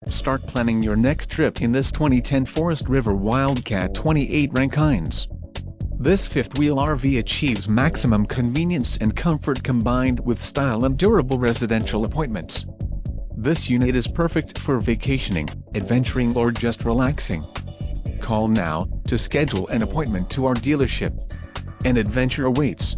Start planning your next trip in this 2010 Forest River Wildcat 28RK. This fifth-wheel RV achieves maximum convenience and comfort combined with style and durable residential appointments. This unit is perfect for vacationing, adventuring or just relaxing. Call now to schedule an appointment to our dealership. An adventure awaits.